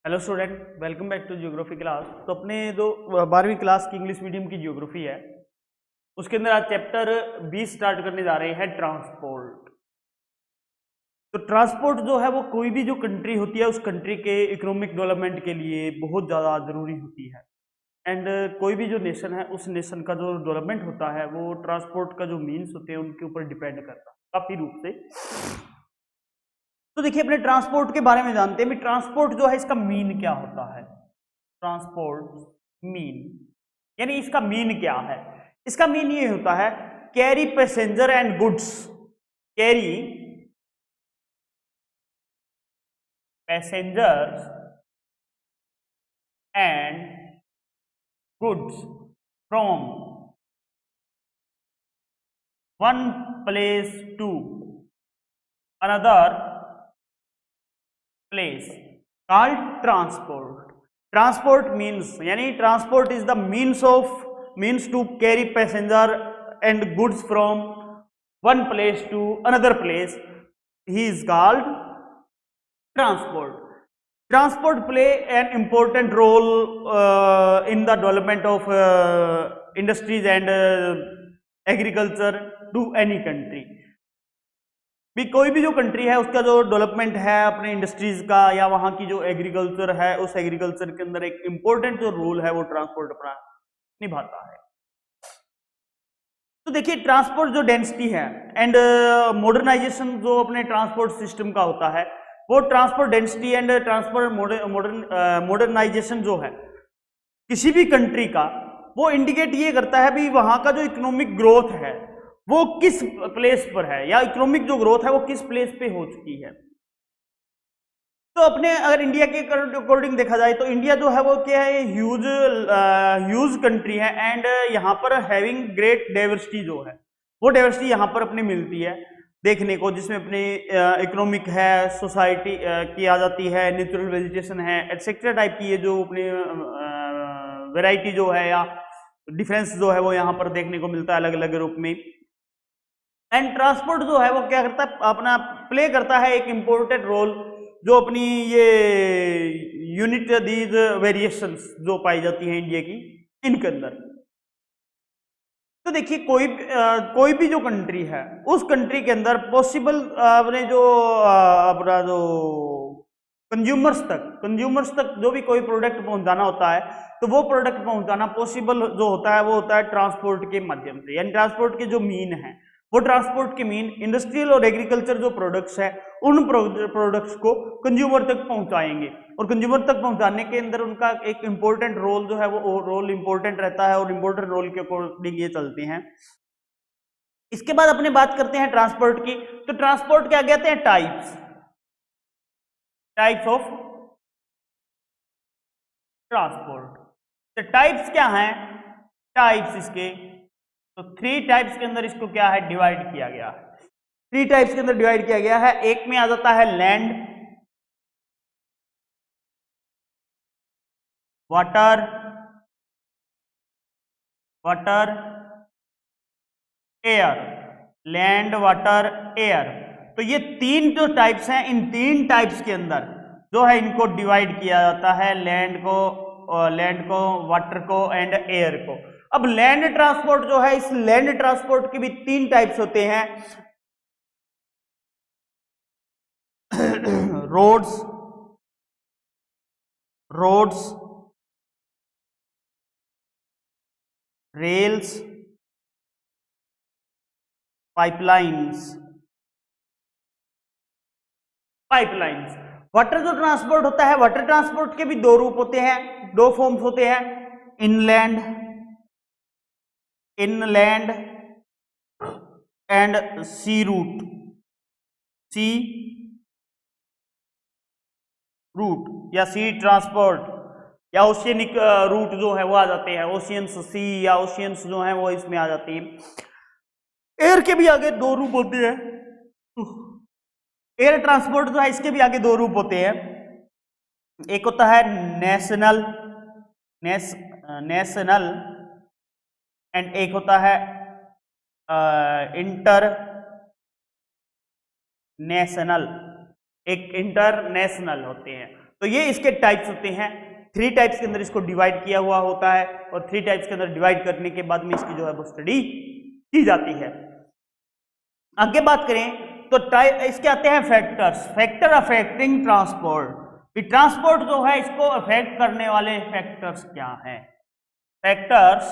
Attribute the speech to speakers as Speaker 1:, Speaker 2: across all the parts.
Speaker 1: Hello student, welcome back to geography class. तो अपने जो 12वीं क्लास की इंग्लिश मीडियम की ज्योग्राफी है उसके अंदर आज चैप्टर 20 स्टार्ट करने जा रहे हैं, ट्रांसपोर्ट। तो ट्रांसपोर्ट जो है वो कोई भी जो कंट्री होती है उस कंट्री के इकोनॉमिक डेवलपमेंट के लिए बहुत ज़्यादा ज़रूरी होती है। एंड कोई भी जो नेशन है उस नेशन का जो डेवलपमेंट होता है वो ट्रांसपोर्ट का जो मीन्स होते हैं उनके ऊपर डिपेंड करता है काफ़ी रूप से। तो देखिए, अपने ट्रांसपोर्ट के बारे में जानते हैं। ट्रांसपोर्ट जो है इसका मीन क्या होता है। ट्रांसपोर्ट मीन यानी इसका मीन क्या है। इसका मीन ये होता है carry passenger and goods, carry passengers and goods from one place to another place called transport. Transport means यानी transport is the means to carry passenger and goods from one place to another place, he is called transport. Transport play an important role in the development of industries and agriculture to any country। भी कोई भी जो country है उसका जो development है अपने industries का या वहां की जो एग्रीकल्चर है उस एग्रीकल्चर के अंदर एक इंपॉर्टेंट जो रोल है वो ट्रांसपोर्ट अपना निभाता है। तो देखिए, ट्रांसपोर्ट जो डेंसिटी है एंड मॉडर्नाइजेशन जो अपने ट्रांसपोर्ट सिस्टम का होता है वो transport density and transport modernisation जो है किसी भी कंट्री का वो इंडिकेट ये करता है भी वहां का जो इकोनॉमिक ग्रोथ है वो किस प्लेस पर है या इकोनॉमिक जो ग्रोथ है वो किस प्लेस पे हो चुकी है। तो अपने अगर इंडिया के अकॉर्डिंग देखा जाए तो इंडिया जो है वो क्या है, ह्यूज कंट्री है एंड यहाँ पर हैविंग ग्रेट डाइवर्सिटी जो है वो डाइवर्सिटी यहाँ पर अपने मिलती है देखने को, जिसमें अपने इकोनॉमिक है, सोसाइटी की आ जाती है, नेचुरल वेजिटेशन है, एटसेट्रा टाइप की ये जो अपनी वेराइटी जो है या डिफरेंस जो है वो यहाँ पर देखने को मिलता है अलग अलग रूप में। एंड ट्रांसपोर्ट जो है वो क्या करता है, अपना प्ले करता है एक इंपॉर्टेंट रोल जो अपनी ये यूनिट दीज वेरिएशंस जो पाई जाती हैं इंडिया की इनके अंदर। तो देखिए, कोई भी जो कंट्री है उस कंट्री के अंदर पॉसिबल अपने जो अपना जो कंज्यूमर्स तक जो भी कोई प्रोडक्ट पहुंचाना होता है तो वो प्रोडक्ट पहुंचाना पॉसिबल जो होता है वो होता है ट्रांसपोर्ट के माध्यम से। यानी ट्रांसपोर्ट के जो मीन है वो ट्रांसपोर्ट के मीन इंडस्ट्रियल और एग्रीकल्चर जो प्रोडक्ट्स है उन प्रोडक्ट्स को कंज्यूमर तक पहुंचाएंगे और कंज्यूमर तक पहुंचाने के अंदर उनका एक इंपॉर्टेंट रोल जो है वो रोल इंपॉर्टेंट रहता है और इंपॉर्टेंट रोल के अकॉर्डिंग ये चलते हैं। इसके बाद अपने बात करते हैं ट्रांसपोर्ट की। तो ट्रांसपोर्ट क्या कहते हैं, टाइप्स ऑफ ट्रांसपोर्ट। तो टाइप्स क्या हैं, टाइप्स इसके तो 3 टाइप्स के अंदर इसको क्या है डिवाइड किया गया है। 3 टाइप्स के अंदर डिवाइड किया गया है। एक में आ जाता है land, water air, land water air. तो ये 3 जो टाइप्स हैं इन 3 टाइप्स के अंदर जो है इनको डिवाइड किया जाता है, लैंड को वाटर को एंड एयर को। अब लैंड ट्रांसपोर्ट जो है इस लैंड ट्रांसपोर्ट के भी 3 टाइप्स होते हैं, रोड्स, रेल्स, पाइपलाइंस। वाटर जो ट्रांसपोर्ट होता है, वाटर ट्रांसपोर्ट के भी 2 रूप होते हैं, 2 फॉर्म्स होते हैं, इनलैंड एंड सी रूट या सी ट्रांसपोर्ट या ओशियनिक रूट जो है वो आ जाते हैं, ओशियंस सी या ओशियंस जो है वो इसमें आ जाती है। एयर के भी आगे 2 रूप होते हैं, एयर ट्रांसपोर्ट जो है इसके भी आगे 2 रूप होते हैं। एक होता है नेशनल एंड एक होता है इंटरनेशनल। होते हैं। तो ये इसके टाइप्स होते हैं। 3 टाइप्स के अंदर इसको डिवाइड किया हुआ होता है और 3 टाइप्स के अंदर डिवाइड करने के बाद में इसकी जो है वो स्टडी की जाती है। आगे बात करें तो इसके आते हैं factors, factor affecting transport. Transport जो है इसको अफेक्ट करने वाले फैक्टर्स क्या हैं? Factors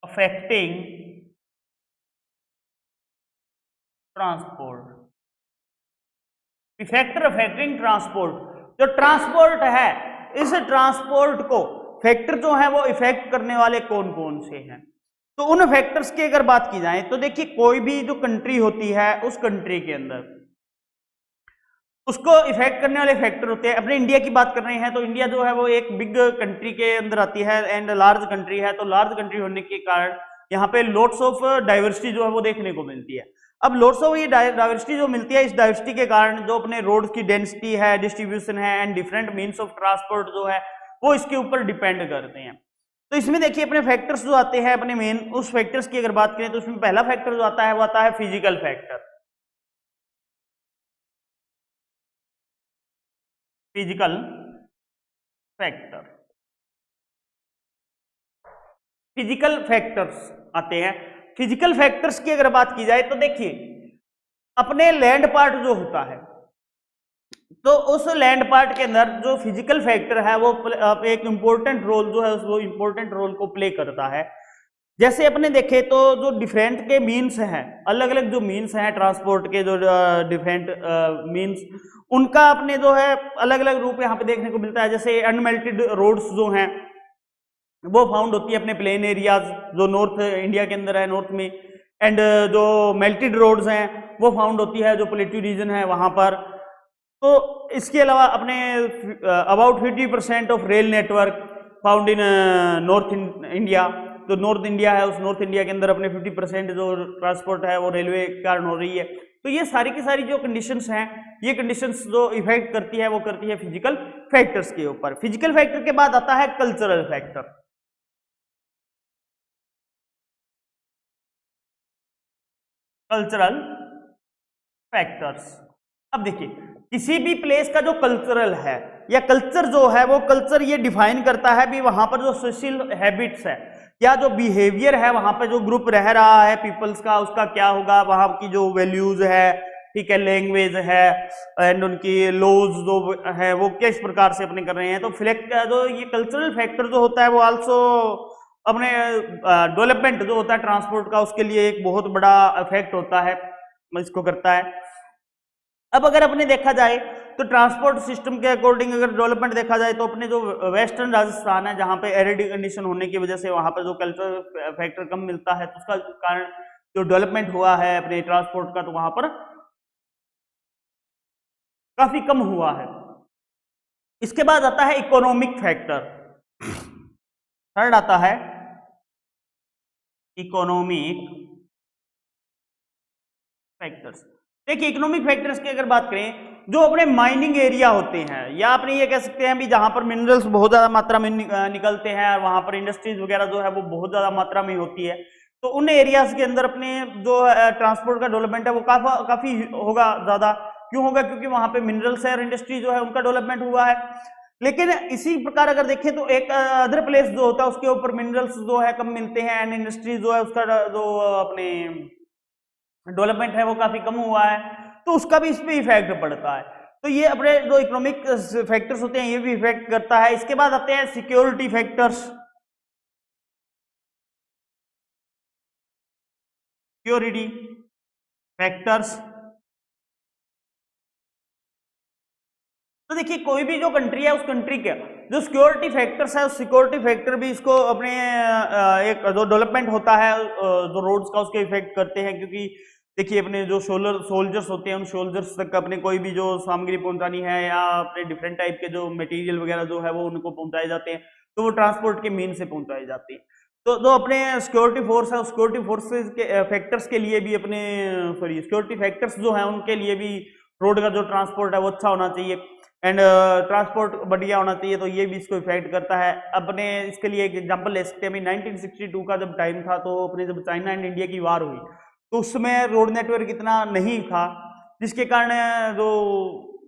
Speaker 1: affecting transport. Factor affecting transport, जो ट्रांसपोर्ट है इस ट्रांसपोर्ट को फैक्टर जो है वो इफेक्ट करने वाले कौन कौन से हैं? तो उन फैक्टर्स की अगर बात की जाए तो देखिए कोई भी जो कंट्री होती है उस कंट्री के अंदर उसको इफेक्ट करने वाले फैक्टर होते हैं। अपने इंडिया की बात कर रहे हैं तो इंडिया जो है वो एक बिग कंट्री के अंदर आती है एंड लार्ज कंट्री है। तो लार्ज कंट्री होने के कारण यहाँ पे लॉट्स ऑफ डाइवर्सिटी जो है वो देखने को मिलती है। अब लॉट्स ऑफ ये डाइवर्सिटी जो मिलती है, इस डाइवर्सिटी के कारण जो अपने रोड्स की डेंसिटी है, डिस्ट्रीब्यूशन है and different means of transport जो है वो इसके ऊपर डिपेंड करते हैं। तो इसमें देखिए अपने फैक्टर्स जो आते हैं अपने मेन, उस फैक्टर्स की अगर बात करें तो उसमें पहला फैक्टर जो आता है वो आता है physical factor. Physical factor, physical factors आते हैं। फिजिकल फैक्टर्स की अगर बात की जाए तो देखिए अपने लैंड पार्ट जो होता है तो उस लैंड पार्ट के अंदर जो फिजिकल फैक्टर है वो एक इंपॉर्टेंट रोल जो है वो इंपॉर्टेंट रोल को प्ले करता है। जैसे अपने देखे तो जो डिफरेंट के मीन्स हैं, अलग अलग जो मीन्स हैं ट्रांसपोर्ट के, जो डिफरेंट मीन्स, उनका अपने जो है अलग अलग रूप यहाँ पे देखने को मिलता है। जैसे अनमेल्टेड रोड्स जो हैं वो फाउंड होती है अपने प्लेन एरियाज जो नॉर्थ इंडिया के अंदर है, नॉर्थ में, एंड जो मेल्टेड रोड्स हैं वो फाउंड होती है जो प्लेट्यू रीजन है वहां पर। तो इसके अलावा अपने about 50% of rail network found in north India. जो नॉर्थ इंडिया है उस नॉर्थ इंडिया के अंदर अपने 50% जो ट्रांसपोर्ट है वो रेलवे के कारण हो रही है। तो ये सारी की सारी जो कंडीशंस हैं, ये कंडीशंस जो इफेक्ट करती है वो करती है फिजिकल फैक्टर्स के ऊपर। फिजिकल फैक्टर के बाद आता है कल्चरल फैक्टर। कल्चरल फैक्टर्स, अब देखिए किसी भी प्लेस का जो कल्चरल है या कल्चर जो है वो कल्चर ये डिफाइन करता है भी वहां पर जो सोशल हैबिट्स है या जो बिहेवियर है वहां पर जो ग्रुप रह रहा है पीपल्स का, उसका क्या होगा, वहां की जो वैल्यूज है, ठीक है, लैंग्वेज है एंड उनकी लॉज जो है वो किस प्रकार से अपने कर रहे हैं। तो जो ये कल्चरल फैक्टर जो होता है वो आल्सो अपने डेवलपमेंट जो होता है ट्रांसपोर्ट का उसके लिए एक बहुत बड़ा इफेक्ट होता है, इसको करता है। अब अगर अपने देखा जाए तो ट्रांसपोर्ट सिस्टम के अकॉर्डिंग अगर डेवलपमेंट देखा जाए तो अपने जो वेस्टर्न राजस्थान है जहां पे एरिड कंडीशन होने की वजह से वहां पर जो कल्चरल फैक्टर कम मिलता है तो उसका कारण जो डेवलपमेंट हुआ है अपने ट्रांसपोर्ट का तो वहां पर काफी कम हुआ है। इसके बाद आता है इकोनॉमिक फैक्टर। थर्ड आता है इकोनॉमिक फैक्टर्स। देखिए इकोनॉमिक फैक्टर्स की अगर बात करें जो अपने माइनिंग एरिया होते हैं या अपने ये कह सकते हैं भी जहां पर मिनरल्स बहुत ज्यादा मात्रा में निकलते हैं और वहां पर इंडस्ट्रीज वगैरह जो है वो बहुत ज्यादा मात्रा में होती है, तो उन एरियाज के अंदर अपने जो ट्रांसपोर्ट का डेवलपमेंट है वो काफी होगा ज्यादा। क्यों होगा? क्योंकि वहां पे मिनरल्स है और इंडस्ट्री जो है उनका डेवलपमेंट हुआ है। लेकिन इसी प्रकार अगर देखें तो एक अदर प्लेस जो होता है उसके ऊपर मिनरल्स जो है कम मिलते हैं एंड इंडस्ट्री जो है उसका जो अपने डेवलपमेंट है वो काफी कम हुआ है, तो उसका भी इस पे इफेक्ट पड़ता है। तो ये अपने जो इकोनॉमिक फैक्टर्स होते हैं ये भी इफेक्ट करता है। इसके बाद आते हैं सिक्योरिटी फैक्टर्स। सिक्योरिटी फैक्टर्स, तो देखिए कोई भी जो कंट्री है उस कंट्री के जो सिक्योरिटी फैक्टर्स है उस सिक्योरिटी फैक्टर भी इसको अपने एक जो डेवलपमेंट होता है जो रोड्स का उसके इफेक्ट करते हैं। क्योंकि देखिए अपने जो सोल्जर्स होते हैं उन सोल्जर्स तक अपने कोई भी जो सामग्री पहुंचानी है या अपने डिफरेंट टाइप के जो मटेरियल वगैरह जो है वो उनको पहुंचाए जाते हैं, तो वो ट्रांसपोर्ट के मीन से पहुंचाए जाते हैं। तो जो अपने सिक्योरिटी फोर्स है सिक्योरिटी फोर्सेज के फैक्टर्स के लिए भी अपने सिक्योरिटी फैक्टर्स जो है उनके लिए भी रोड का जो ट्रांसपोर्ट है वो अच्छा होना चाहिए एंड ट्रांसपोर्ट बढ़िया होना चाहिए, तो ये भी इसको इफेक्ट करता है। अपने इसके लिए एक एग्जांपल ले सकते हैं, अभी 1962 का जब टाइम था तो अपने जब चाइना एंड इंडिया की वार हुई तो उसमें रोड नेटवर्क इतना नहीं था जिसके कारण जो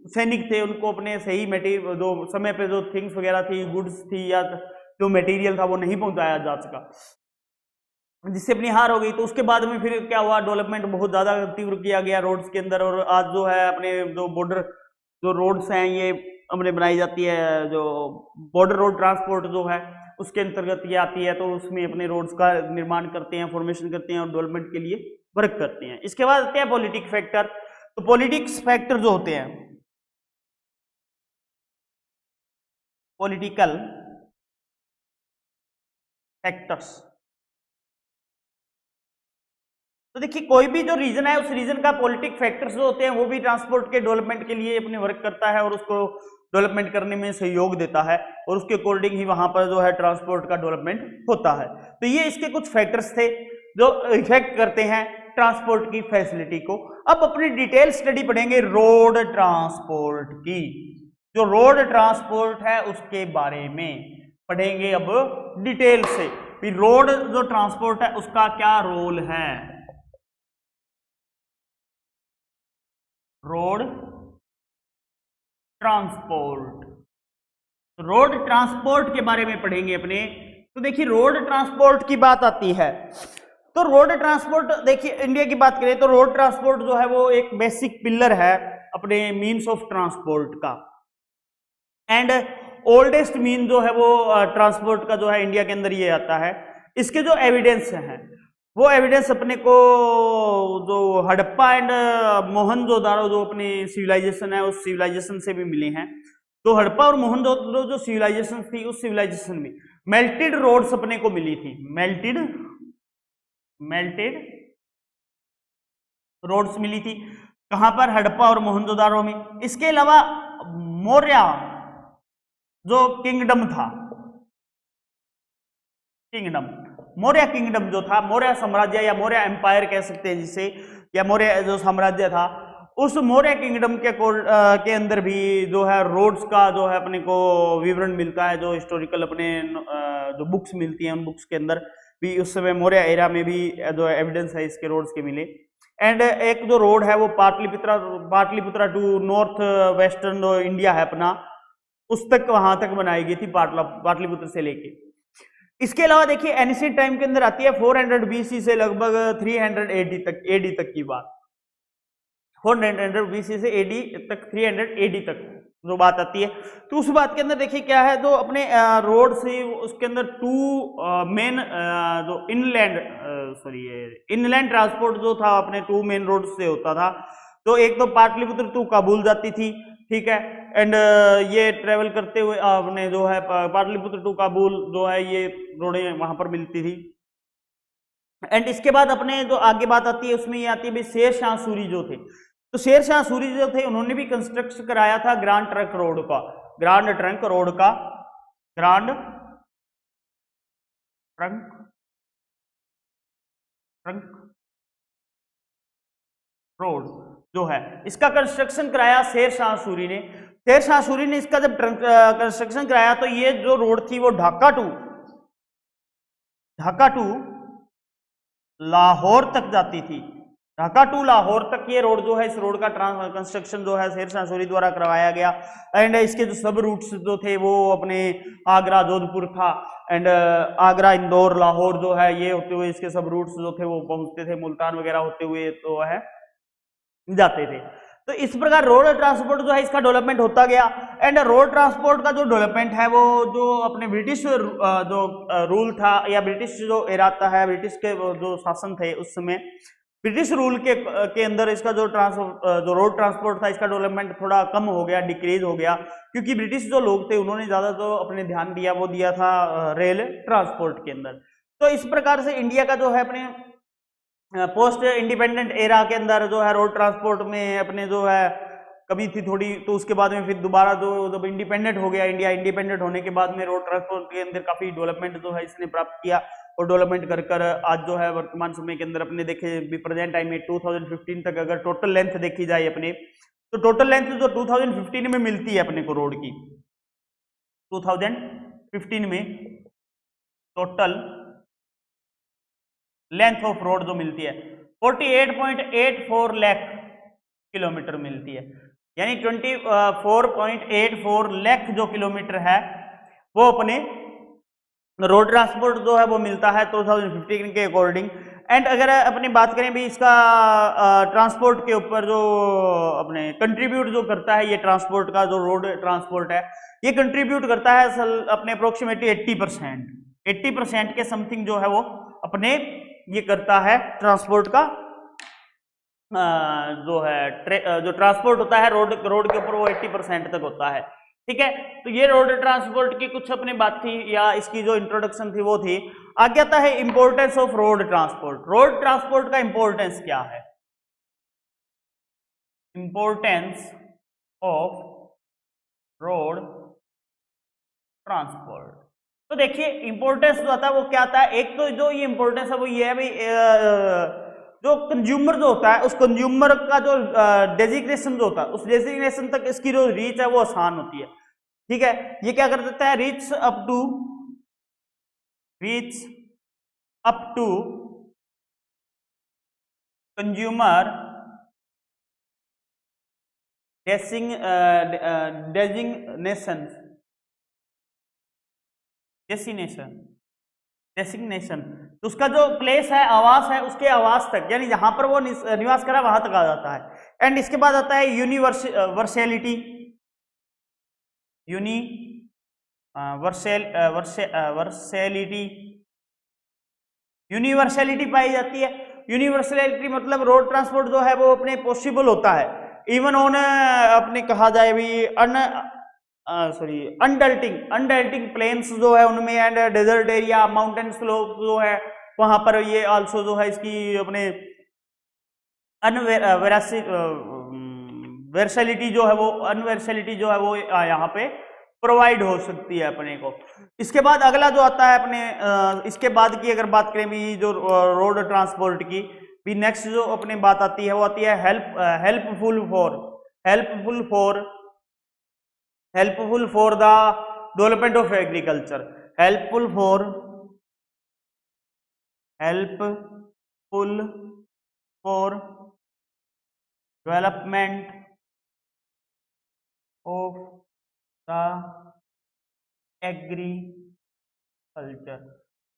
Speaker 1: सैनिक थे उनको अपने सही मटेरियल, जो समय पे जो थिंग्स वगैरह थी, गुड्स थी या जो मटेरियल था वो नहीं पहुंचाया जा सका, जिससे अपनी हार हो गई। तो उसके बाद में फिर क्या हुआ, डेवलपमेंट बहुत ज्यादा तीव्र किया गया रोड्स के अंदर, और आज जो है अपने जो बॉर्डर जो रोड्स हैं ये अपने बनाई जाती है, जो बॉर्डर रोड ट्रांसपोर्ट जो है उसके अंतर्गत ये आती है, तो उसमें अपने रोड्स का निर्माण करते हैं, फॉर्मेशन करते हैं और डेवलपमेंट के लिए वर्क करते हैं। इसके बाद आते हैं पॉलिटिक फैक्टर। तो पॉलिटिक्स फैक्टर जो होते हैं, पॉलिटिकल फैक्टर्स, तो देखिए कोई भी जो रीजन है उस रीजन का पॉलिटिक फैक्टर्स जो होते हैं वो भी ट्रांसपोर्ट के डेवलपमेंट के लिए अपने वर्क करता है और उसको डेवलपमेंट करने में सहयोग देता है, और उसके अकॉर्डिंग ही वहां पर जो है ट्रांसपोर्ट का डेवलपमेंट होता है। तो ये इसके कुछ फैक्टर्स थे जो इफेक्ट करते हैं ट्रांसपोर्ट की फैसिलिटी को। अब अपनी डिटेल स्टडी पढ़ेंगे रोड ट्रांसपोर्ट की, जो रोड ट्रांसपोर्ट है उसके बारे में पढ़ेंगे अब डिटेल से, फिर रोड जो ट्रांसपोर्ट है उसका क्या रोल है, रोड ट्रांसपोर्ट, रोड ट्रांसपोर्ट के बारे में पढ़ेंगे अपने। तो देखिए रोड ट्रांसपोर्ट की बात आती है तो रोड ट्रांसपोर्ट, देखिए इंडिया की बात करें तो रोड ट्रांसपोर्ट जो है वो एक बेसिक पिलर है अपने मीन्स ऑफ ट्रांसपोर्ट का, एंड ओल्डेस्ट मीन जो है वो ट्रांसपोर्ट का जो है इंडिया के अंदर ये आता है। इसके जो एविडेंस हैं वो एविडेंस अपने को जो हड़प्पा एंड मोहनजोदारो जो अपनी सिविलाइजेशन है उस सिविलाइजेशन से भी मिले हैं। तो हड़प्पा और मोहनजोदारो जो सिविलाइजेशन थी उस सिविलाइजेशन में मेल्टेड रोड्स अपने को मिली थी, मेल्टेड रोड्स मिली थी कहां पर, हड़प्पा और मोहनजोदारो में। इसके अलावा मौर्य जो किंगडम था, मौर्य किंगडम जो था, मौर्य साम्राज्य या मौर्य एम्पायर कह सकते हैं जिसे, या मौर्य जो साम्राज्य था, उस मौर्य किंगडम के अंदर भी जो है रोड्स का जो है अपने को विवरण मिलता है, जो हिस्टोरिकल अपने जो बुक्स मिलती हैं उन बुक्स के अंदर भी उस समय मौर्य एरा में भी जो एविडेंस है इसके रोड्स के मिले। एंड एक जो रोड है वो पाटलिपुत्रा टू नॉर्थ वेस्टर्न जो इंडिया है अपना, उस तक वहां तक बनाई गई थी पाटलिपुत्र से लेके। इसके अलावा देखिए एंशिएंट टाइम के अंदर आती है 400 बीसी से लगभग 300 एडी तक की बात, 400 बीसी से एडी तक 300 एडी तक जो बात आती है। तो उस बात के अंदर देखिए क्या है, जो अपने रोड से उसके अंदर टू मेन जो इनलैंड ट्रांसपोर्ट जो था अपने टू मेन रोड से होता था। तो एक तो पाटलिपुत्र टू काबुल जाती थी, ठीक है, एंड ये ट्रेवल करते हुए अपने जो है पाटलिपुत्र टू काबुल जो है ये रोडें वहां पर मिलती थी। एंड इसके बाद अपने जो आगे बात आती है उसमें ये आती है भाई शेर शाह सूरी जो थे, तो शेर शाह सूरी जो थे उन्होंने भी कंस्ट्रक्ट कराया था ग्रांड ट्रंक रोड का, ग्रांड ट्रंक रोड जो है इसका कंस्ट्रक्शन कराया शेर शाह सूरी ने। शेर शाह सूरी ने इसका जब कंस्ट्रक्शन कराया तो ये जो रोड थी वो ढाका टू लाहौर तक जाती थी, ढाका टू लाहौर तक ये रोड जो है, इस रोड का कंस्ट्रक्शन जो है शेर शाह सूरी द्वारा करवाया गया। एंड इसके जो सब रूट्स जो थे वो अपने आगरा जोधपुर था, एंड आगरा इंदौर लाहौर जो है ये होते हुए इसके सब रूट्स जो थे वो पहुंचते थे, मुल्तान वगैरह होते हुए तो है जाते थे। तो इस प्रकार रोड ट्रांसपोर्ट जो है इसका डेवलपमेंट होता गया। एंड रोड ट्रांसपोर्ट का जो डेवलपमेंट है वो जो अपने ब्रिटिश जो रूल था या ब्रिटिश जो इरादा है, ब्रिटिश के जो शासन थे उस समय ब्रिटिश रूल के अंदर इसका जो रोड ट्रांसपोर्ट था इसका डेवलपमेंट थोड़ा कम हो गया, डिक्रीज हो गया, क्योंकि ब्रिटिश जो लोग थे उन्होंने ज्यादा जो अपने ध्यान दिया वो दिया था रेल ट्रांसपोर्ट के अंदर। तो इस प्रकार से इंडिया का जो है अपने पोस्ट इंडिपेंडेंट एरा के अंदर जो है रोड ट्रांसपोर्ट में अपने जो है कमी थी थोड़ी, तो उसके बाद में फिर दोबारा जो जब इंडिपेंडेंट हो गया इंडिया, इंडिपेंडेंट होने के बाद में रोड ट्रांसपोर्ट के अंदर काफी डेवलपमेंट जो है इसने प्राप्त किया, और डेवलपमेंट कर आज जो है वर्तमान समय के अंदर अपने देखे प्रेजेंट टाइम में 2015 तक अगर टोटल लेंथ देखी जाए अपने, तो टोटल लेंथ जो 2015 में मिलती है अपने को रोड की, 2015 में टोटल लेंथ ऑफ रोड जो मिलती है 48.84 लाख किलोमीटर मिलती है। यानी 24.84 लाख जो किलोमीटर है वो अपने रोड ट्रांसपोर्ट जो है वो मिलता है 2015 के अकॉर्डिंग। एंड अगर अपनी बात करें भी इसका ट्रांसपोर्ट के ऊपर जो अपने कंट्रीब्यूट जो करता है ये ट्रांसपोर्ट का जो रोड ट्रांसपोर्ट है ये कंट्रीब्यूट करता है अपने अप्रोक्सीमेटली 80% के समथिंग जो है वो अपने ये करता है ट्रांसपोर्ट का जो है जो ट्रांसपोर्ट होता है रोड के ऊपर वो 80% तक होता है। ठीक है, तो ये रोड ट्रांसपोर्ट की कुछ अपनी बात थी या इसकी जो इंट्रोडक्शन थी वो थी। आगे आता है importance of road transport. Road transport का इंपॉर्टेंस क्या है? Importance of road transport. तो देखिए इंपॉर्टेंस जो आता है वो क्या आता है, एक तो जो ये इंपॉर्टेंस है वो ये है भाई जो कंज्यूमर जो होता है उस कंज्यूमर का जो डेजिग्नेशन जो होता है उस डेजिग्नेशन तक इसकी जो रीच है वो आसान होती है। ठीक है, ये क्या कर देता है, reach up to consumer designation तो उसका जो प्लेस है आवास है उसके आवास तक, यानी जहां पर वो निवास करा वहां तक आ जाता है। एंड इसके बाद आता है यूनिवर्सैलिटी यूनिवर्सैलिटी पाई जाती है। यूनिवर्सैलिटी मतलब रोड ट्रांसपोर्ट जो है वो अपने पॉसिबल होता है इवन ऑन अपने कहा जाए भी अनडल्टिंग प्लेन्स जो है उनमें and desert area mountain slope जो है वहां पर ये आल्सो जो है इसकी अपने अनवेरसैलिटी जो है वो यहाँ पे प्रोवाइड हो सकती है अपने को। इसके बाद अगला जो आता है अपने इसके बाद की अगर बात करें भी जो रोड ट्रांसपोर्ट की भी नेक्स्ट जो अपने बात आती है वो आती है helpful for the development of agriculture. Helpful for development of the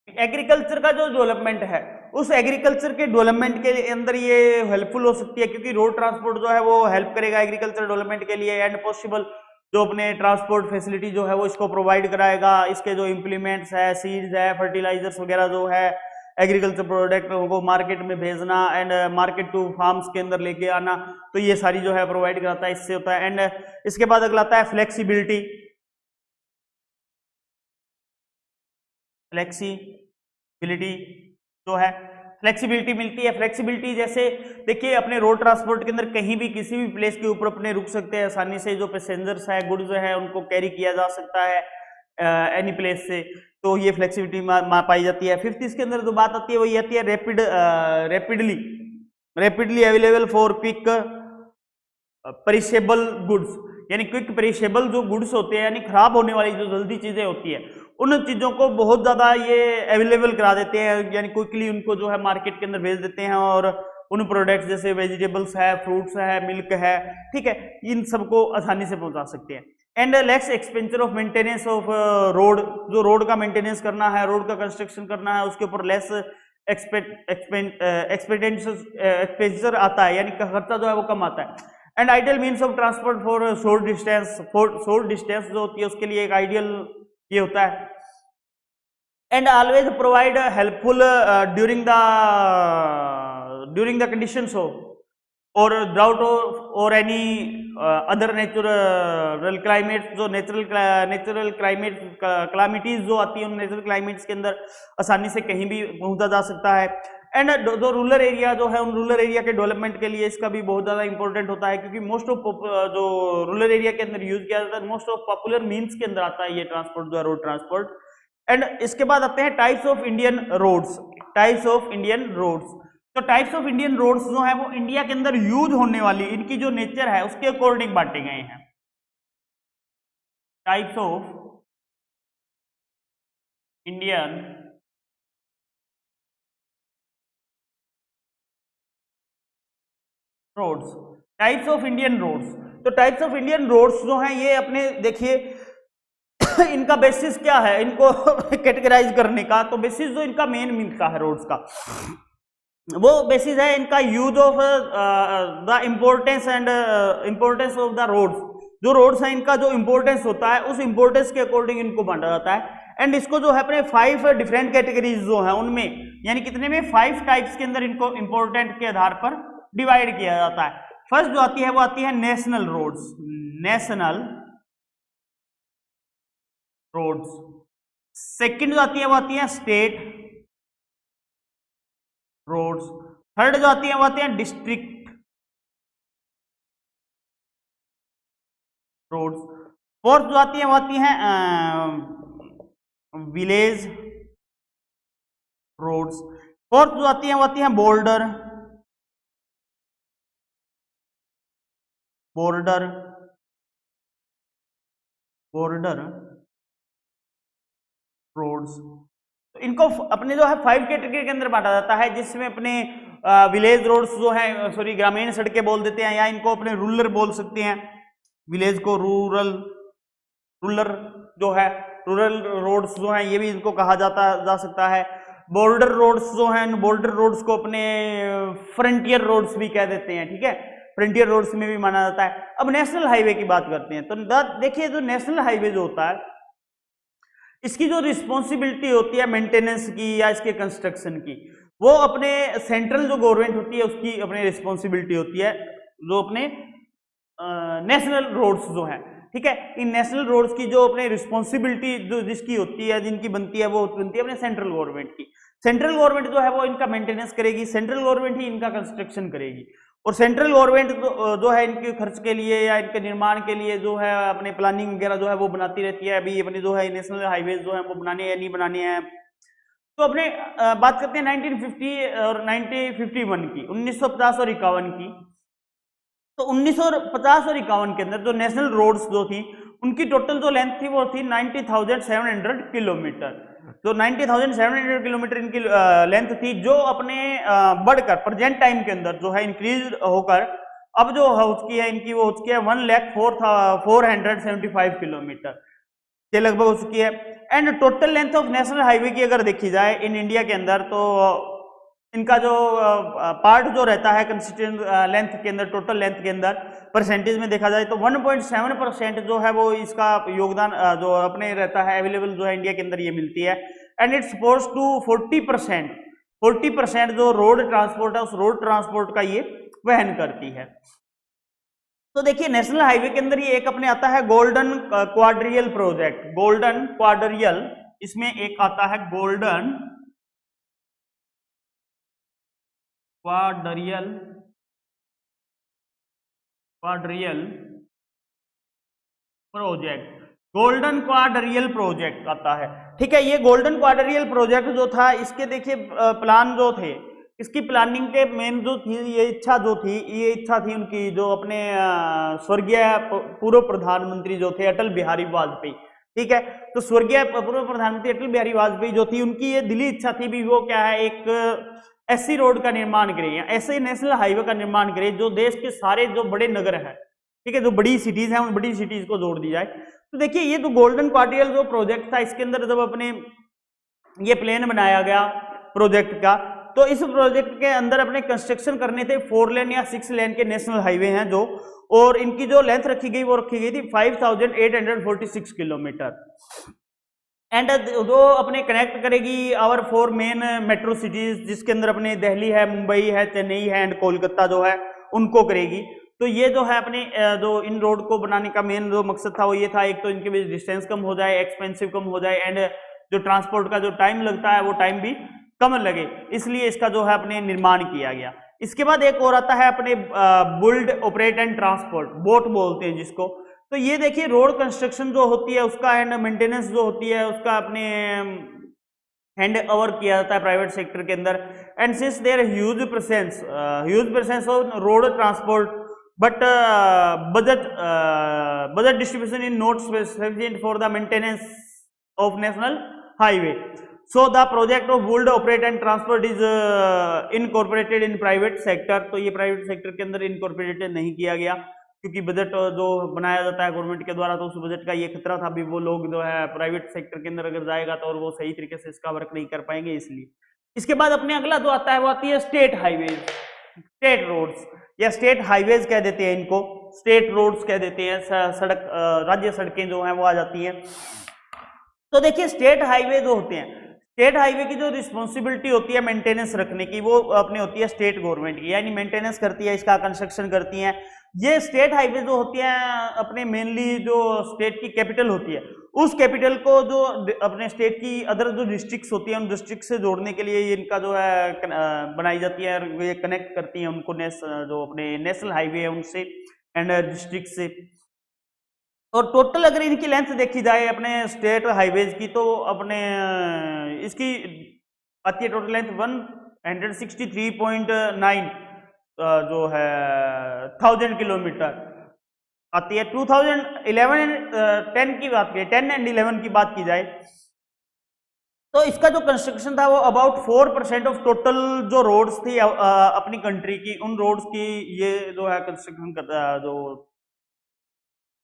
Speaker 1: agriculture का जो डेवलपमेंट है उस एग्रीकल्चर के डेवलपमेंट के अंदर ये हेल्पफुल हो सकती है क्योंकि रोड ट्रांसपोर्ट जो है वो हेल्प करेगा एग्रीकल्चर डेवलपमेंट के लिए एंड पॉसिबल जो अपने ट्रांसपोर्ट फैसिलिटी जो है वो इसको प्रोवाइड कराएगा। इसके जो इम्प्लीमेंट्स है, सीड्स है, फर्टिलाइजर्स वगैरह जो है एग्रीकल्चर प्रोडक्ट को मार्केट में भेजना एंड मार्केट टू फार्म्स के अंदर लेके आना, तो ये सारी जो है प्रोवाइड कराता है, इससे होता है। एंड इसके बाद अगला आता है फ्लेक्सिबिलिटी जो है फ्लेक्सिबिलिटी मिलती है। फ्लेक्सिबिलिटी जैसे देखिए अपने रोड ट्रांसपोर्ट के अंदर कहीं भी किसी भी प्लेस के ऊपर अपने रुक सकते हैं आसानी से, जो पैसेंजर्स है गुड्स है उनको कैरी किया जा सकता है एनी प्लेस से, तो ये फ्लेक्सिबिलिटी पाई जाती है। फिफ्थ इसके अंदर जो बात आती है वो ये आती है rapidly available for quick perishable goods, यानी क्विक पेरिशेबल जो गुड्स होते हैं यानी खराब होने वाली जो जल्दी चीजें होती है उन चीजों को बहुत ज्यादा ये अवेलेबल करा देते हैं, यानी क्विकली उनको जो है मार्केट के अंदर भेज देते हैं और उन प्रोडक्ट्स जैसे वेजिटेबल्स है, फ्रूट्स है, मिल्क है, ठीक है, इन सबको आसानी से पहुंचा सकते हैं। And less expenditure of maintenance of road, जो रोड का मेंटेनेंस करना है, रोड का कंस्ट्रक्शन करना है, उसके ऊपर लेस एक्सपेंचर आता है, यानी खर्चा जो है वो कम आता है। And ideal means of transport for short distance जो होती है उसके लिए एक आइडियल ये होता है। And always provide helpful during the conditions of और ड्राउट और एनी अदर नेचुरल क्लाइमेट, जो नेचुरल क्लाइमेटीज जो आती है उन नेचुरल क्लाइमेट्स के अंदर आसानी से कहीं भी पहुंचा जा सकता है। एंड जो रूरल एरिया जो है उन रूरल एरिया के डेवलपमेंट के लिए इसका भी बहुत ज्यादा इंपॉर्टेंट होता है क्योंकि मोस्ट ऑफ जो रूरल एरिया के अंदर यूज किया जाता है मोस्ट ऑफ पॉपुलर मीन्स के अंदर आता है ये ट्रांसपोर्ट जो है रोड ट्रांसपोर्ट। एंड इसके बाद आते हैं टाइप्स ऑफ इंडियन रोड्स। तो टाइप्स ऑफ इंडियन रोड्स जो है वो इंडिया के अंदर यूज होने वाली इनकी जो नेचर है उसके अकॉर्डिंग बांटे गए हैं। Types of Indian roads, types of Indian roads. तो टाइप्स ऑफ इंडियन रोड्स जो हैं ये अपने देखिए इनका बेसिस क्या है इनको कैटेगराइज करने का, तो बेसिस जो इनका मेन मिलता है रोड्स का वो बेसिस है इनका use of the importance and importance of the roads. जो रोड्स है इनका जो इम्पोर्टेंस होता है उस इम्पोर्टेंस के अकॉर्डिंग इनको बांटा जाता है। एंड इसको जो है अपने 5 डिफरेंट कैटेगरीज जो है उनमें यानी कितने में 5 टाइप्स के अंदर इनको इंपॉर्टेंट के आधार पर डिवाइड किया जाता है। फर्स्ट जो आती है वो आती है national roads, national roads. Second जो आती है वो आती है स्टेट रोड्स। थर्ड जो आती है वो आती है डिस्ट्रिक्ट रोड्स। फोर्थ जो आती है वो आती है विलेज रोड्स। फोर्थ जो आती है वो आती है बॉर्डर बॉर्डर बॉर्डर रोड्स। तो इनको अपने जो है 5 कैटेगरी के अंदर बांटा जाता है, जिसमें अपने विलेज रोड्स जो है सॉरी ग्रामीण सड़कें बोल देते हैं, या इनको अपने रूरल बोल सकते हैं, विलेज को रूरल जो है रूरल रोड्स जो हैं ये भी इनको कहा जा सकता है। बॉर्डर रोड्स जो हैं बॉर्डर रोड्स को अपने फ्रंटियर रोड्स भी कह देते हैं, ठीक है, फ्रंटियर रोड्स में भी माना जाता है। अब नेशनल हाईवे की बात करते हैं, तो देखिए जो नेशनल हाईवे जो होता है इसकी जो रिस्पॉन्सिबिलिटी होती है मेंटेनेंस की या इसके कंस्ट्रक्शन की, वो अपने सेंट्रल जो गवर्नमेंट होती है उसकी अपनी रिस्पॉन्सिबिलिटी होती है, जो अपने नेशनल रोड्स जो है, ठीक है, इन नेशनल रोड्स की जो अपने रिस्पॉन्सिबिलिटी जो जिसकी होती है जिनकी बनती है वो बनती है अपने सेंट्रल गवर्नमेंट की। सेंट्रल गवर्नमेंट जो है वो इनका मेंटेनेंस करेगी, सेंट्रल गवर्नमेंट ही इनका कंस्ट्रक्शन करेगी, और सेंट्रल गवर्नमेंट जो है इनके खर्च के लिए या इनके निर्माण के लिए जो है अपने प्लानिंग वगैरह जो है वो बनाती रहती है। अभी अपने जो है नेशनल हाईवेज जो है वो बनाने हैं या नहीं बनाने हैं। तो अपने बात करते हैं 1950 और 1951 की, 1950 और 51 की। तो 1950 और 51 के अंदर जो नेशनल रोड्स जो थी उनकी टोटल जो लेंथ थी वो थी 90,700 किलोमीटर। तो 90,700 किलोमीटर इनकी लेंथ थी, जो अपने बढ़कर प्रेजेंट टाइम के अंदर जो है इंक्रीज होकर अब जो हो चुकी है इनकी वो हो चुकी है 1,04,475 किलोमीटर के लगभग हो चुकी है। And total length of national highway की अगर देखी जाए इन इंडिया के अंदर, तो इनका जो पार्ट जो रहता है कंस्टिट्यूएंट लेंथ के अंदर, टोटल लेंथ के अंदर परसेंटेज में देखा जाए तो 1.7% जो है वो इसका योगदान जो अपने रहता है अवेलेबल जो है इंडिया के अंदर ये मिलती है। एंड इट्स सपोज टू 40% जो रोड ट्रांसपोर्ट है उस रोड ट्रांसपोर्ट का ये वहन करती है। तो देखिए नेशनल हाईवे के अंदर ये एक अपने आता है गोल्डन क्वाड्रियल प्रोजेक्ट, गोल्डन क्वाड्रियल, इसमें एक आता है गोल्डन क्वाड्रियल प्रोजेक्ट, गोल्डन क्वाड्रियल प्रोजेक्ट आता है, ठीक है। ये गोल्डन क्वाड्रियल प्रोजेक्ट जो था इसके देखिए प्लान जो थे, इसकी प्लानिंग के मेन जो थी ये इच्छा थी उनकी, जो अपने स्वर्गीय पूर्व प्रधानमंत्री जो थे अटल बिहारी वाजपेयी, ठीक है। तो स्वर्गीय पूर्व प्रधानमंत्री अटल बिहारी वाजपेयी जो थी उनकी ये दिली इच्छा थी भी वो क्या है, एक ऐसी रोड का निर्माण करे या ऐसे नेशनल हाईवे का निर्माण करे जो देश के सारे जो बड़े नगर है, ठीक है, जो बड़ी सिटीज हैं उन बड़ी सिटीज को जोड़ दी जाए। तो देखिए ये जो गोल्डन क्वाड्रियल जो प्रोजेक्ट था इसके अंदर जब अपने ये प्लान बनाया गया प्रोजेक्ट का, तो इस प्रोजेक्ट के अंदर अपने कंस्ट्रक्शन करने थे 4 लेन या 6 लेन के नेशनल हाईवे हैं जो, और इनकी जो लेंथ रखी गई वो रखी गई थी 5,846 किलोमीटर। एंड जो अपने कनेक्ट करेगी आवर 4 मेन मेट्रो सिटीज, जिसके अंदर अपने दिल्ली है, मुंबई है, चेन्नई है एंड कोलकाता जो है उनको करेगी। तो ये जो है अपने जो इन रोड को बनाने का मेन जो मकसद था वो ये था, एक तो इनके बीच डिस्टेंस कम हो जाए, एक्सपेंसिव कम हो जाए, एंड जो ट्रांसपोर्ट का जो टाइम लगता है वो टाइम भी कम लगे, इसलिए इसका जो है अपने निर्माण किया गया। इसके बाद एक और आता है अपने built operate and transport, boat बोलते हैं जिसको। तो ये देखिए रोड कंस्ट्रक्शन जो होती है उसका एंड मेंटेनेंस जो होती है उसका अपने हैंड ओवर किया जाता है प्राइवेट सेक्टर के अंदर। And since their huge presence of road transport but budget distribution is not sufficient for the maintenance of national highway, so the project of build operate and transport is incorporated in private sector। तो ये private sector के अंदर incorporated नहीं किया गया। क्योंकि budget जो बनाया जाता है गवर्नमेंट के द्वारा, तो उस बजट का ये खतरा था भी वो लोग जो है प्राइवेट सेक्टर के अंदर अगर जाएगा तो और वो सही तरीके से इसका वर्क नहीं कर पाएंगे, इसलिए। इसके बाद अपने अगला जो आता है वो आती है स्टेट हाईवेज, स्टेट रोड्स या स्टेट हाईवेज कह देते हैं इनको, स्टेट रोड्स कह देते हैं, सड़क राज्य सड़कें जो हैं वो आ जाती हैं। तो देखिए स्टेट हाईवे जो होते हैं, स्टेट हाईवे की जो रिस्पॉन्सिबिलिटी होती है मेंटेनेंस रखने की, वो अपनी होती है स्टेट गवर्नमेंट की, यानी मेंटेनेंस करती है, इसका कंस्ट्रक्शन करती है। ये स्टेट हाईवे जो होती है अपने मेनली जो स्टेट की कैपिटल होती है, उस कैपिटल को जो अपने स्टेट की अदर जो डिस्ट्रिक्ट्स होती हैं उन डिस्ट्रिक्ट से जोड़ने के लिए इनका जो है बनाई जाती है, ये कनेक्ट करती हैं उनको जो अपने नेशनल हाईवे है उनसे एंड डिस्ट्रिक्ट से। और टोटल अगर इनकी लेंथ देखी जाए अपने स्टेट हाईवेज की, तो अपने इसकी आती है टोटल लेंथ 163.9 जो है 1000 किलोमीटर आती है। 2011 एंड 10 की बात की, 10 एंड 11 की बात की जाए तो इसका जो कंस्ट्रक्शन था वो अबाउट 4% ऑफ टोटल जो रोड्स थी अपनी कंट्री की, उन रोड्स की ये जो है कंस्ट्रक्शन जो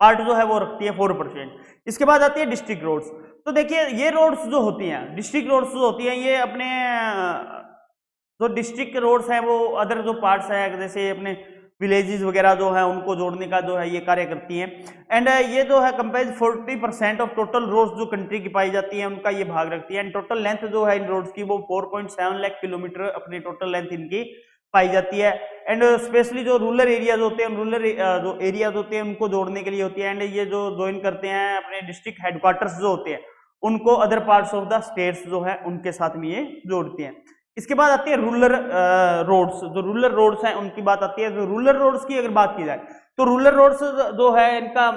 Speaker 1: पार्ट जो है वो रखती है 4%। इसके बाद आती है डिस्ट्रिक्ट रोड्स। तो देखिए ये रोड्स जो होती हैं, डिस्ट्रिक्ट रोड्स जो होती हैं, ये अपने जो डिस्ट्रिक्ट रोड्स हैं वो अदर जो पार्ट्स हैं जैसे अपने विलेजेस वगैरह जो है उनको जोड़ने का जो है ये कार्य करती हैं। एंड ये जो है कंपेयर 40% ऑफ टोटल रोड्स जो कंट्री की पाई जाती है उनका ये भाग रखती है। एंड टोटल लेंथ जो है इन रोड्स की वो 4.7 लाख किलोमीटर अपनी टोटल लेंथ इनकी पाई जाती है। एंड स्पेशली जो रूरल एरियाज होते हैं, रूरल जो एरियाज होते हैं उनको जोड़ने के लिए होती है। एंड ये जो ज्वाइन करते हैं अपने डिस्ट्रिक्ट हेडक्वार्टर्स जो होते हैं उनको other parts of the states जो है उनके साथ में ये जोड़ती हैं। इसके बाद आती है रूरल रोड्स। जो रूरल रोड्स हैं उनकी बात आती है। तो रूरल रोड्स की अगर बात की जाए तो रूरल रोड्स जो है इनका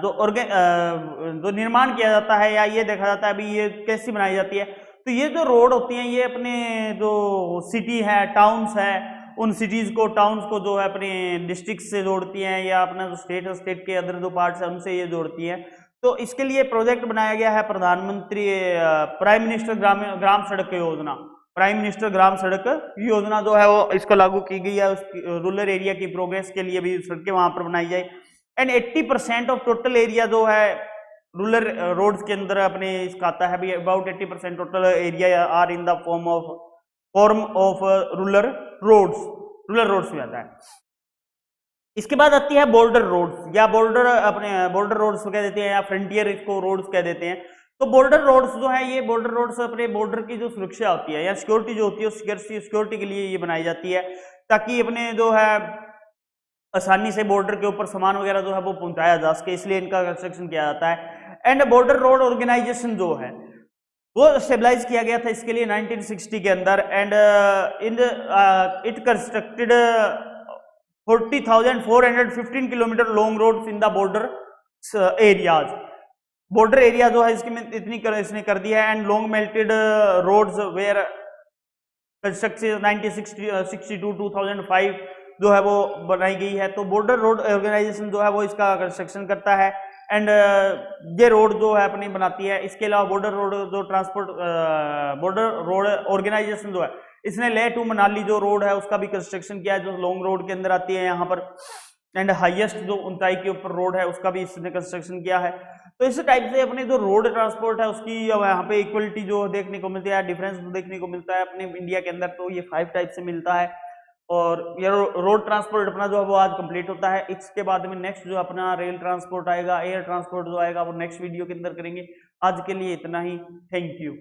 Speaker 1: जो निर्माण किया जाता है या ये देखा जाता है अभी ये कैसी बनाई जाती है, तो ये जो रोड होती हैं ये अपने जो सिटी है, टाउन्स है, उन सिटीज को, टाउन्स को जो है अपने डिस्ट्रिक्ट से जोड़ती हैं या अपना जो स्टेट है, स्टेट के अदर जो पार्ट्स है उनसे ये जोड़ती हैं। तो इसके लिए प्रोजेक्ट बनाया गया है प्रधानमंत्री प्राइम मिनिस्टर ग्राम सड़क योजना। प्राइम मिनिस्टर ग्राम सड़क योजना जो है वो इसको लागू की गई है रूरल एरिया की प्रोग्रेस के लिए भी सड़कें वहां पर बनाई जाए। एंड 80% ऑफ टोटल एरिया जो है रूरल रोड्स के अंदर अपने इसका आता है भी। About 80% total area are in the form of rural roads में आता है। इसके बाद आती है बॉर्डर रोड्स या बॉर्डर रोड्स कह देते हैं या फ्रंटियर इसको रोड्स कह देते हैं। तो बॉर्डर रोड्स जो है ये बॉर्डर रोड्स अपने बॉर्डर की जो सुरक्षा होती है या सिक्योरिटी जो होती है सिक्योरिटी के लिए ये बनाई जाती है, ताकि अपने जो है आसानी से बॉर्डर के ऊपर सामान वगैरह जो है वो पहुंचाया जा सके, इसलिए इनका कंस्ट्रक्शन किया जाता है। एंड बॉर्डर रोड ऑर्गेनाइजेशन जो है वो स्टेबलाइज किया गया था इसके लिए 1960 के अंदर। And it constructed 40,415 kilometre long roads in the border areas. Border area जो है इसने कर दिया है। And long melted roads were constructed 1962-2005 जो है वो बनाई गई है। तो बॉर्डर रोड ऑर्गेनाइजेशन जो है वो इसका कंस्ट्रक्शन करता है। एंड ये रोड जो है अपनी बनाती है। इसके अलावा बॉर्डर रोड ऑर्गेनाइजेशन जो है इसने लेह टू मनाली जो रोड है उसका भी कंस्ट्रक्शन किया है, जो लॉन्ग रोड के अंदर आती है यहाँ पर। एंड हाईएस्ट जो ऊंचाई के ऊपर रोड है उसका भी इसने कंस्ट्रक्शन किया है। तो इस टाइप से अपने जो रोड ट्रांसपोर्ट है उसकी यहाँ पे इक्वलिटी जो देखने को मिलती है, डिफरेंस देखने को मिलता है अपने इंडिया के अंदर। तो ये 5 टाइप से मिलता है। और ये रोड ट्रांसपोर्ट अपना जो है वो आज कंप्लीट होता है। इसके बाद में नेक्स्ट जो अपना रेल ट्रांसपोर्ट आएगा, एयर ट्रांसपोर्ट जो आएगा वो नेक्स्ट वीडियो के अंदर करेंगे। आज के लिए इतना ही। Thank you.